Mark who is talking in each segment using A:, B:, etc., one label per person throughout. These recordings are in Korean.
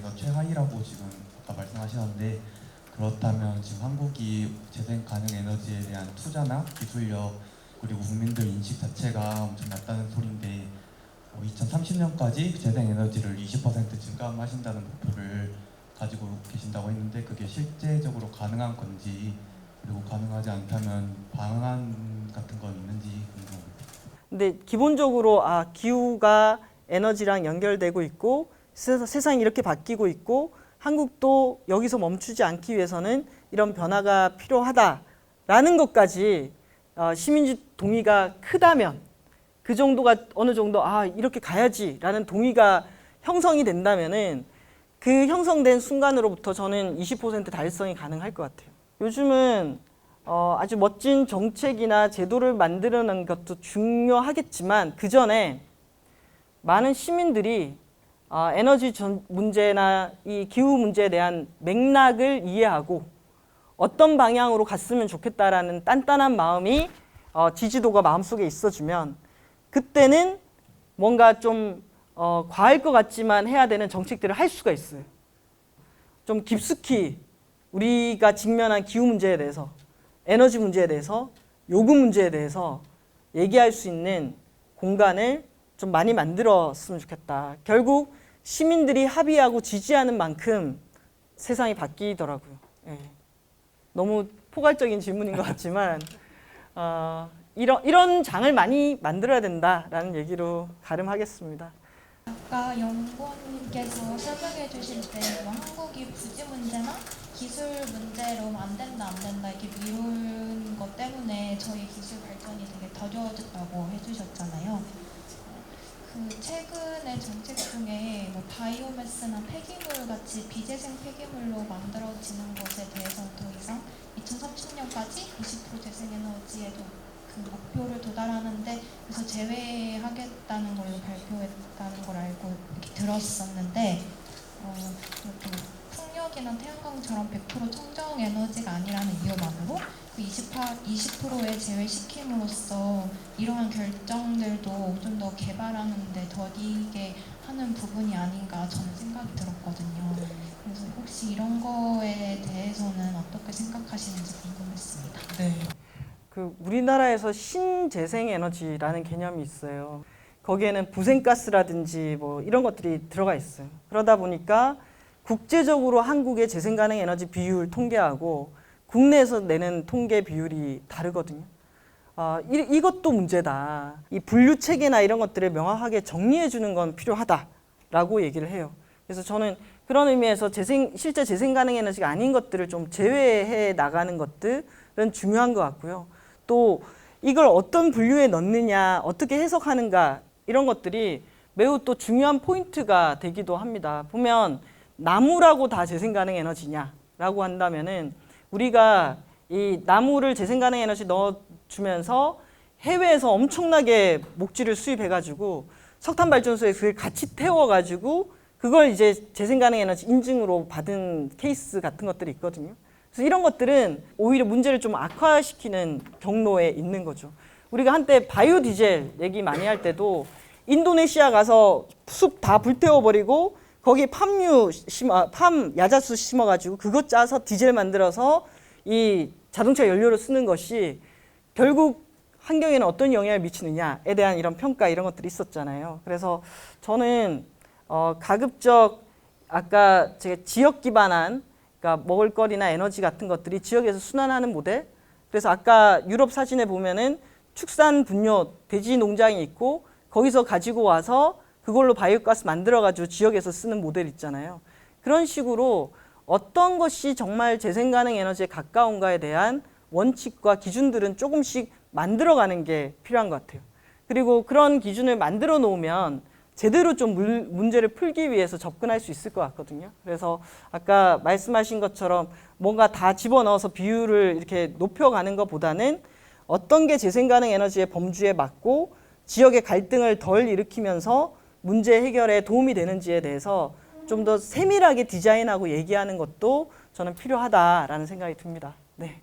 A: 중에서 최하위라고 지금 아까 말씀하셨는데, 그렇다면 지금 한국이 재생 가능 에너지에 대한 투자나 기술력 그리고 국민들 인식 자체가 엄청 낮다는 소리인데, 2030년까지 재생 에너지를 20% 증감하신다는 목표를 가지고 계신다고 했는데, 그게 실제적으로 가능한 건지, 그리고 가능하지 않다면 방안 같은 건 있는지 궁금합니다.
B: 근데 기본적으로 기후가 에너지랑 연결되고 있고 세상이 이렇게 바뀌고 있고 한국도 여기서 멈추지 않기 위해서는 이런 변화가 필요하다라는 것까지 시민주의 동의가 크다면, 그 정도가 어느 정도 이렇게 가야지라는 동의가 형성이 된다면은 그 형성된 순간으로부터 저는 20% 달성이 가능할 것 같아요. 요즘은 아주 멋진 정책이나 제도를 만드는 것도 중요하겠지만, 그 전에 많은 시민들이 에너지 문제나 이 기후 문제에 대한 맥락을 이해하고 어떤 방향으로 갔으면 좋겠다라는 단단한 마음이 지지도가 마음속에 있어주면, 그때는 뭔가 좀 과할 것 같지만 해야 되는 정책들을 할 수가 있어요. 좀 깊숙이 우리가 직면한 기후 문제에 대해서, 에너지 문제에 대해서, 요금 문제에 대해서 얘기할 수 있는 공간을 좀 많이 만들었으면 좋겠다. 결국 시민들이 합의하고 지지하는 만큼 세상이 바뀌더라고요. 예. 너무 포괄적인 질문인 것 같지만 이런 장을 많이 만들어야 된다라는 얘기로 가름하겠습니다.
C: 아까 연구원님께서 설명해 주실 때 한국이 부지 문제나 기술 문제로 안 된다 이렇게 미룬 것 때문에 저희 기술 발전이 되게 더뎌졌다고 해주셨잖아요. 그 최근의 정책 중에 바이오매스나 폐기물 같이 비재생 폐기물로 만들어지는 것에 대해서 더 이상 2030년까지 20% 재생에너지에도 그 목표를 도달하는데, 그래서 제외하겠다는 걸로 발표했다는 걸 알고 이렇게 들었었는데, 또 풍력이나 태양광처럼 100% 청정 에너지가 아니라는 이유만으로 그 20%에 제외시킴으로써 이러한 결정들도 좀 더 개발하는 데 더디게 하는 부분이 아닌가 저는 생각이 들었거든요. 그래서 혹시 이런 거에 대해서는 어떻게 생각하시는지 궁금했습니다.
B: 네. 그 우리나라에서 신재생 에너지라는 개념이 있어요. 거기에는 부생가스라든지 뭐 이런 것들이 들어가 있어요. 그러다 보니까 국제적으로 한국의 재생 가능 에너지 비율 통계하고 국내에서 내는 통계 비율이 다르거든요. 이것도 문제다. 이 분류 체계나 이런 것들을 명확하게 정리해 주는 건 필요하다라고 얘기를 해요. 그래서 저는 그런 의미에서 실제 재생 가능 에너지가 아닌 것들을 좀 제외해 나가는 것들은 중요한 것 같고요. 또 이걸 어떤 분류에 넣느냐, 어떻게 해석하는가, 이런 것들이 매우 또 중요한 포인트가 되기도 합니다. 보면 나무라고 다 재생 가능 에너지냐라고 한다면은 우리가 이 나무를 재생 가능 에너지 넣어주면서 해외에서 엄청나게 목재를 수입해가지고 석탄 발전소에 그걸 같이 태워가지고 그걸 이제 재생 가능 에너지 인증으로 받은 케이스 같은 것들이 있거든요. 그래서 이런 것들은 오히려 문제를 좀 악화시키는 경로에 있는 거죠. 우리가 한때 바이오 디젤 얘기 많이 할 때도 인도네시아 가서 숲 다 불태워버리고 거기에 팜 야자수 심어가지고 그것 짜서 디젤 만들어서 이 자동차 연료로 쓰는 것이 결국 환경에는 어떤 영향을 미치느냐에 대한 이런 평가, 이런 것들이 있었잖아요. 그래서 저는 가급적 아까 제가 지역 기반한, 그러니까 먹을거리나 에너지 같은 것들이 지역에서 순환하는 모델. 그래서 아까 유럽 사진에 보면은 축산 분뇨 돼지 농장이 있고 거기서 가지고 와서 그걸로 바이오가스 만들어가지고 지역에서 쓰는 모델 있잖아요. 그런 식으로 어떤 것이 정말 재생 가능 에너지에 가까운가에 대한 원칙과 기준들은 조금씩 만들어가는 게 필요한 것 같아요. 그리고 그런 기준을 만들어 놓으면 제대로 좀 문제를 풀기 위해서 접근할 수 있을 것 같거든요. 그래서 아까 말씀하신 것처럼 뭔가 다 집어넣어서 비율을 이렇게 높여가는 것보다는 어떤 게 재생 가능 에너지의 범주에 맞고 지역의 갈등을 덜 일으키면서 문제 해결에 도움이 되는지에 대해서 좀 더 세밀하게 디자인하고 얘기하는 것도 저는 필요하다라는 생각이 듭니다. 네.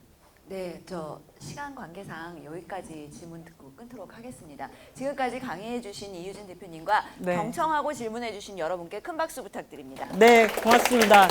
D: 네, 저 시간 관계상 여기까지 질문 듣고 끊도록 하겠습니다. 지금까지 강의해주신 이유진 대표님과
B: 네.
D: 경청하고 질문해주신 여러분께 큰 박수 부탁드립니다.
B: 네, 고맙습니다.